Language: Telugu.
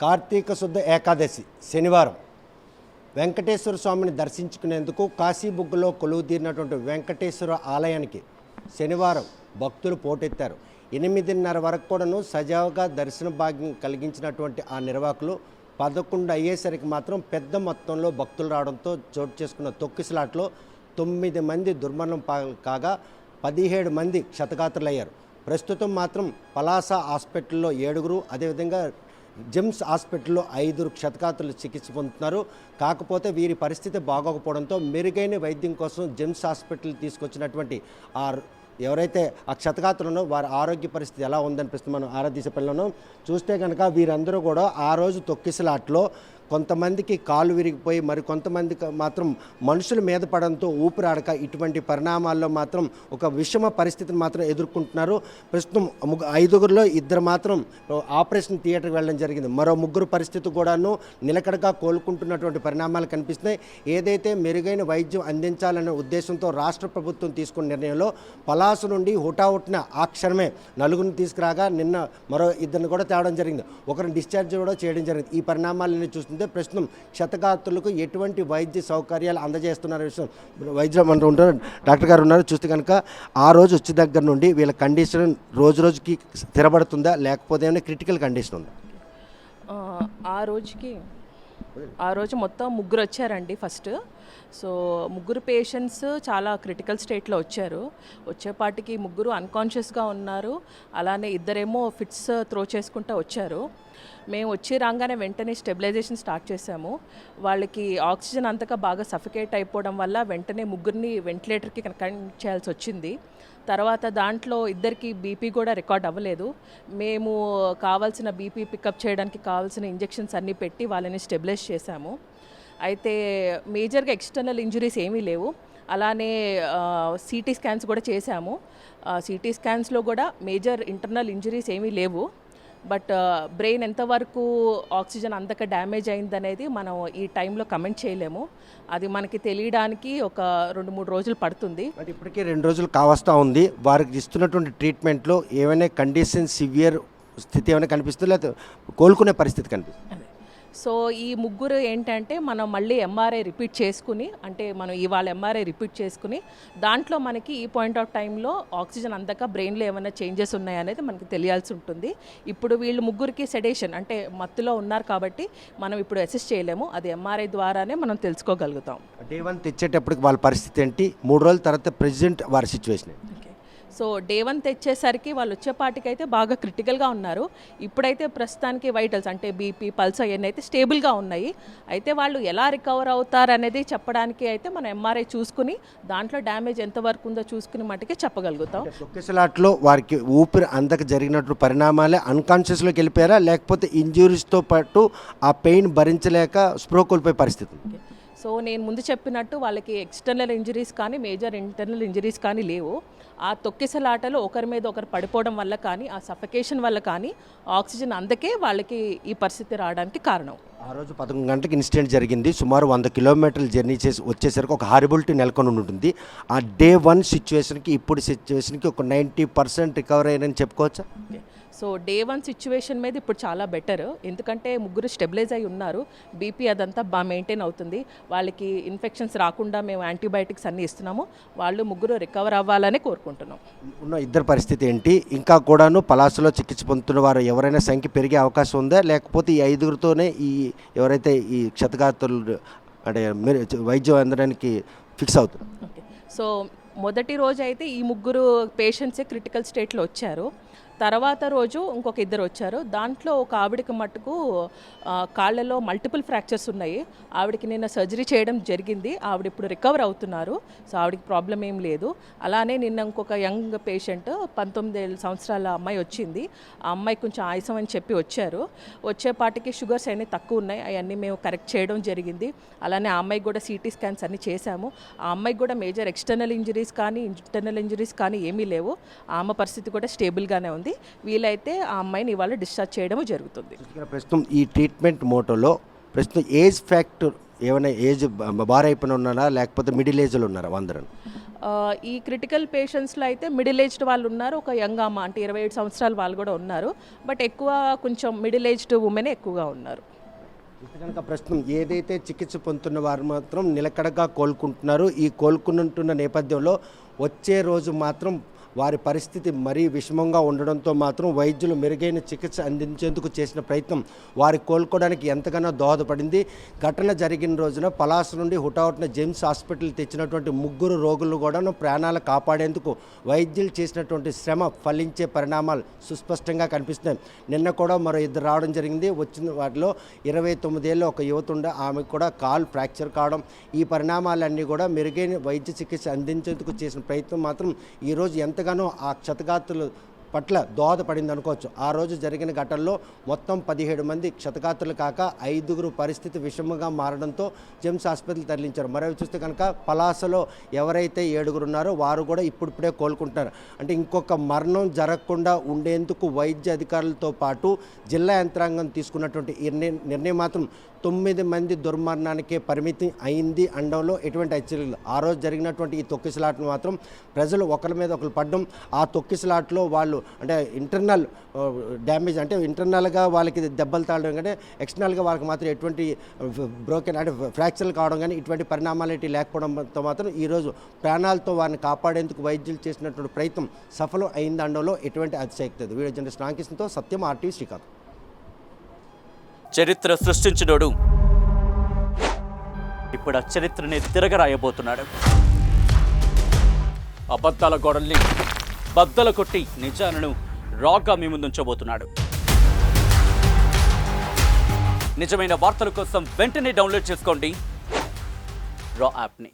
కార్తీక శుద్ధ ఏకాదశి శనివారం వెంకటేశ్వర స్వామిని దర్శించుకునేందుకు కాశీబుగ్గలో కొలువుదీరినటువంటి వెంకటేశ్వర ఆలయానికి శనివారం భక్తులు పోటెత్తారు. 8:30 వరకు కూడాను సజావుగా దర్శన భాగ్యం కలిగించినటువంటి ఆ నిర్వాహకులు 11 అయ్యేసరికి మాత్రం పెద్ద మొత్తంలో భక్తులు రావడంతో చోటు చేసుకున్న తొక్కిసలాట్లో 9 మంది దుర్మరణం కాగా 17 మంది క్షతగాత్రులయ్యారు. ప్రస్తుతం మాత్రం పలాస హాస్పిటల్లో 7, అదేవిధంగా జిమ్స్ హాస్పిటల్లో 5 క్షతగాత్రులు చికిత్స పొందుతున్నారు. కాకపోతే వీరి పరిస్థితి బాగోకపోవడంతో మెరుగైన వైద్యం కోసం జిమ్స్ హాస్పిటల్ తీసుకొచ్చినటువంటి ఎవరైతే ఆ క్షతగాత్రులను వారి ఆరోగ్య పరిస్థితి ఎలా ఉందనిపిస్తుంది మనం ఆరాధీసే పిల్లలను చూస్తే కనుక వీరందరూ కూడా ఆ రోజు తొక్కిసలాట్లో కొంతమందికి కాలు విరిగిపోయి మరి కొంతమందికి మాత్రం మనుషుల మీద పడంతో ఊపిరాడక ఇటువంటి పరిణామాల్లో మాత్రం ఒక విషమ పరిస్థితిని మాత్రం ఎదుర్కొంటున్నారు. ప్రస్తుతం 5గురిలో 2 మాత్రం ఆపరేషన్ థియేటర్కి వెళ్ళడం జరిగింది. మరో 3 పరిస్థితి కూడాను నిలకడగా కోలుకుంటున్నటువంటి పరిణామాలు కనిపిస్తున్నాయి. ఏదైతే మెరుగైన వైద్యం అందించాలనే ఉద్దేశంతో రాష్ట్ర ప్రభుత్వం తీసుకున్న నిర్ణయంలో పలాస నుండి హుటాహుటిన ఆ క్షణమే 4 తీసుకురాగా నిన్న మరో 2 కూడా తేవడం జరిగింది. ఒకరిని డిశ్చార్జ్ కూడా చేయడం జరిగింది. ఈ పరిణామాలను చూస్తుంటే ప్రస్తుతం క్షతగాత్రులకు ఎటువంటి వైద్య సౌకర్యాలు అందజేస్తున్న విషయం వైద్యం అంటూ ఉంటారు. డాక్టర్ గారు ఉన్నారు. చూస్తే కనుక ఆ రోజు వచ్చే దగ్గర నుండి వీళ్ళ కండిషన్ రోజుకి స్థిరపడుతుందా లేకపోతే ఏమైనా క్రిటికల్ కండిషన్ ఉందా? ఆ రోజు మొత్తం 3 వచ్చారండి ఫస్ట్. సో 3 పేషెంట్స్ చాలా క్రిటికల్ స్టేట్లో వచ్చారు. వచ్చేపాటికి 3 అన్కాన్షియస్గా ఉన్నారు. అలానే 2 ఫిట్స్ త్రో చేసుకుంటూ వచ్చారు. మేము వచ్చి రాగానే వెంటనే స్టెబిలైజేషన్ స్టార్ట్ చేసాము. వాళ్ళకి ఆక్సిజన్ అంతగా బాగా సఫికేట్ అయిపోవడం వల్ల వెంటనే 3 వెంటిలేటర్కి కనెక్ట్ చేయాల్సి వచ్చింది. తర్వాత దాంట్లో 2కి బీపీ కూడా రికార్డ్ అవ్వలేదు. మేము కావాల్సిన బీపీ పికప్ చేయడానికి కావాల్సిన ఇంజెక్షన్స్ అన్నీ పెట్టి వాళ్ళని స్టెబిలైజ్ చేశాము. అయితే మేజర్గా ఎక్స్టర్నల్ ఇంజురీస్ ఏమీ లేవు. అలానే సిటీ స్కాన్స్ కూడా చేశాము. సిటీ స్కాన్స్లో కూడా మేజర్ ఇంటర్నల్ ఇంజురీస్ ఏమీ లేవు. బట్ బ్రెయిన్ ఎంతవరకు ఆక్సిజన్ అంతగా డ్యామేజ్ అయిందనేది మనం ఈ టైంలో కమెంట్ చేయలేము. అది మనకి తెలియడానికి ఒక 2-3 రోజులు పడుతుంది. బట్ ఇప్పటికీ 2 రోజులు కావస్తూ ఉంది. వారికి ఇస్తున్నటువంటి ట్రీట్మెంట్లో ఏమైనా కండిషన్ సివియర్ స్థితి ఏమైనా కనిపిస్తుంది లేకపోతే కోలుకునే పరిస్థితి కనిపిస్తుంది? సో ఈ 3 ఏంటంటే మనం మళ్ళీ ఎంఆర్ఐ రిపీట్ చేసుకుని, అంటే మనం ఇవాళ ఎంఆర్ఐ రిపీట్ చేసుకుని దాంట్లో మనకి ఈ పాయింట్ ఆఫ్ టైంలో ఆక్సిజన్ అందక బ్రెయిన్లో ఏమైనా చేంజెస్ ఉన్నాయనేది మనకి తెలియాల్సి ఉంటుంది. ఇప్పుడు వీళ్ళు 3కి సెడేషన్ అంటే మత్తులో ఉన్నారు కాబట్టి మనం ఇప్పుడు అసెస్ చేయలేము. అది ఎంఆర్ఐ ద్వారానే మనం తెలుసుకోగలుగుతాం. డే 1 తెచ్చేటప్పటికి వాళ్ళ పరిస్థితి ఏంటి, 3 రోజుల తర్వాత ప్రెసిడెంట్ వారి సిచ్యువేషన్? సో డే 1 తెచ్చేసరికి వాళ్ళు వచ్చేపాటికైతే బాగా క్రిటికల్గా ఉన్నారు. ఇప్పుడైతే ప్రస్తుతానికి వైటల్స్ అంటే బీపీ, పల్స్ అవన్నీ అయితే స్టేబుల్గా ఉన్నాయి. అయితే వాళ్ళు ఎలా రికవర్ అవుతారు అనేది చెప్పడానికి అయితే మనం ఎంఆర్ఐ చూసుకుని దాంట్లో డ్యామేజ్ ఎంతవరకు ఉందో చూసుకుని మటుకే చెప్పగలుగుతాం. తొక్కిసలాట్లో వారికి ఊపిరి అందక జరిగినట్టు పరిణామాలే అన్కాన్షియస్లోకి వెళ్ళిపోయారా లేకపోతే ఇంజ్యూరీస్తో పాటు ఆ పెయిన్ భరించలేక స్ప్రో కోల్పోయే పరిస్థితి? సో నేను ముందు చెప్పినట్టు వాళ్ళకి ఎక్స్టర్నల్ ఇంజరీస్ కానీ మేజర్ ఇంటర్నల్ ఇంజరీస్ కానీ లేవు. ఆ తొక్కిసలాటలో ఒకరి మీద ఒకరు పడిపోవడం వల్ల కానీ ఆ సఫకేషన్ వల్ల కానీ ఆక్సిజన్ అందకే వాళ్ళకి ఈ పరిస్థితి రావడానికి కారణం. ఆ రోజు 11 గంటలకు ఇన్సిడెంట్ జరిగింది. సుమారు 100 కిలోమీటర్లు జర్నీ చేసి వచ్చేసరికి ఒక హారిబిలిటీ నెలకొని ఉంటుంది. ఆ డే 1 సిచ్యువేషన్కి ఇప్పుడు సిచ్యువేషన్కి ఒక 90% రికవర్ అయ్యారని చెప్పుకోవచ్చా? సో డే 1 సిచ్యువేషన్ మీద ఇప్పుడు చాలా బెటర్. ఎందుకంటే 3 స్టెబిలైజ్ అయి ఉన్నారు. బీపీ అదంతా బాగా మెయింటైన్ అవుతుంది. వాళ్ళకి ఇన్ఫెక్షన్స్ రాకుండా మేము యాంటీబయాటిక్స్ అన్నీ ఇస్తున్నాము. వాళ్ళు 3 రికవర్ అవ్వాలని కోరుకుంటున్నాం. ఉన్న 2 పరిస్థితి ఏంటి? ఇంకా కూడాను పలాసలో చికిత్స పొందుతున్న వారు ఎవరైనా సంఖ్య పెరిగే అవకాశం ఉందా లేకపోతే ఈ 5తోనే ఈ ఎవరైతే ఈ క్షతగాత్రులు అంటే వైద్యం అందడానికి ఫిక్స్ అవుతారు? ఓకే. సో మొదటి రోజు అయితే ఈ 3 పేషెంట్సే క్రిటికల్ స్టేట్లో వచ్చారు. తర్వాత రోజు ఇంకొక 2 వచ్చారు. దాంట్లో ఒక ఆవిడకి మట్టుకు కాళ్ళలో మల్టిపుల్ ఫ్రాక్చర్స్ ఉన్నాయి. ఆవిడకి నిన్న సర్జరీ చేయడం జరిగింది. ఆవిడ ఇప్పుడు రికవర్ అవుతున్నారు. సో ఆవిడకి ప్రాబ్లం ఏం లేదు. అలానే నిన్న ఇంకొక యంగ్ పేషెంట్ 19 సంవత్సరాల అమ్మాయి వచ్చింది. ఆ అమ్మాయి కొంచెం ఆయాసం అని చెప్పి వచ్చారు. వచ్చేపాటికి షుగర్స్ అన్నీ తక్కువ ఉన్నాయి. అవన్నీ మేము కరెక్ట్ చేయడం జరిగింది. అలానే ఆ అమ్మాయికి కూడా సిటీ స్కాన్స్ అన్నీ చేశాము. ఆ అమ్మాయికి కూడా మేజర్ ఎక్స్టర్నల్ ఇంజరీస్ కానీ ఇంటర్నల్ ఇంజరీస్ కానీ ఏమీ లేవు. ఆమె పరిస్థితి కూడా స్టేబుల్గానే ఉంది. వీలైతే ఆ అమ్మాయిని ఇవాళ డిశ్చార్జ్ చేయడం జరుగుతుంది. ప్రస్తుతం ఈ ట్రీట్మెంట్ మోటోలో ప్రస్తుతం ఏజ్ ఫ్యాక్టర్ ఏమైనా ఏజ్ బార్ అయిపోయిన ఉన్నారా లేకపోతే మిడిల్ ఏజ్లో ఉన్నారా అందరూ? ఈ క్రిటికల్ పేషెంట్స్లో అయితే మిడిల్ ఏజ్డ్ వాళ్ళు ఉన్నారు, ఒక యంగ్ అమ్మ అంటే 27 సంవత్సరాల వాళ్ళు కూడా ఉన్నారు. బట్ ఎక్కువ కొంచెం మిడిల్ ఏజ్డ్ ఉమెన్ ఎక్కువగా ఉన్నారు. కనుక ప్రస్తుతం ఏదైతే చికిత్స పొందుతున్న వారు మాత్రం నిలకడగా కోలుకుంటున్నారు. ఈ కోలుకుంటున్న నేపథ్యంలో వచ్చే రోజు మాత్రం వారి పరిస్థితి మరీ విషమంగా ఉండడంతో మాత్రం వైద్యులు మెరుగైన చికిత్స అందించేందుకు చేసిన ప్రయత్నం వారి కోలుకోవడానికి ఎంతగానో దోహదపడింది. ఘటన జరిగిన రోజున పలాస నుండి హుటాహుటిన జేమ్స్ హాస్పిటల్ తెచ్చినటువంటి 3 రోగులు కూడా ప్రాణాలు కాపాడేందుకు వైద్యులు చేసినటువంటి శ్రమ ఫలించే పరిణామాలు సుస్పష్టంగా కనిపిస్తున్నాయి. నిన్న కూడా మరో 2 రావడం జరిగింది. వచ్చిన వాటిలో 29 ఏళ్ళ ఒక యువత ఉండే, ఆమెకు కూడా కాల్ ఫ్రాక్చర్ కావడం, ఈ పరిణామాలన్నీ కూడా మెరుగైన వైద్య చికిత్స అందించేందుకు చేసిన ప్రయత్నం మాత్రం ఈరోజు ఎంతగానో ఆ క్షతగాత్రులు పట్ల దోహదపడింది అనుకోవచ్చు. ఆ రోజు జరిగిన ఘటనలో మొత్తం 17 మంది క్షతగాత్రులు కాక 5గురు పరిస్థితి విషమంగా మారడంతో జేమ్స్ హాస్పిటల్ తరలించారు. మరో చూస్తే కనుక పలాసలో ఎవరైతే 7గురు ఉన్నారో వారు కూడా ఇప్పుడిప్పుడే కోలుకుంటున్నారు. అంటే ఇంకొక మరణం జరగకుండా ఉండేందుకు వైద్య అధికారులతో పాటు జిల్లా యంత్రాంగం తీసుకున్నటువంటి నిర్ణయం మాత్రం 9 మంది దుర్మరణానికే పరిమితి అయింది అనడంలో ఎటువంటి హెచ్చరికలు. ఆ రోజు జరిగినటువంటి ఈ తొక్కిసలాటను మాత్రం ప్రజలు ఒకరి మీద ఒకరు పడడం, ఆ తొక్కిసలాట్లో వాళ్ళు అంటే ఇంటర్నల్ డ్యామేజ్ అంటే ఇంటర్నల్గా వాళ్ళకి దెబ్బలు తాగడం కానీ ఎక్స్టర్నల్గా వాళ్ళకి మాత్రం ఎటువంటి బ్రోకెన్ అంటే ఫ్రాక్చర్లు కావడం కానీ ఇటువంటి పరిణామాలు ఏంటి లేకపోవడంతో మాత్రం ఈరోజు ప్రాణాలతో వారిని కాపాడేందుకు వైద్యులు చేసినటువంటి ప్రయత్నం సఫలం అయింది అనడంలో ఎటువంటి అతిశయక్తి లేదు. వీడియో జర్నలిస్ట్ రాంకిషన్తో సత్యం, RTV శ్రీకాంత్. చరిత్ర సృష్టించినోడు ఇప్పుడు ఆ చరిత్రని తిరగరాయబోతున్నాడు. అబద్ధాల గోడల్ని బద్దలు కొట్టి నిజాలను రాగా మీ ముందుంచబోతున్నాడు. నిజమైన వార్తల కోసం వెంటనే డౌన్లోడ్ చేసుకోండి రా యాప్ని.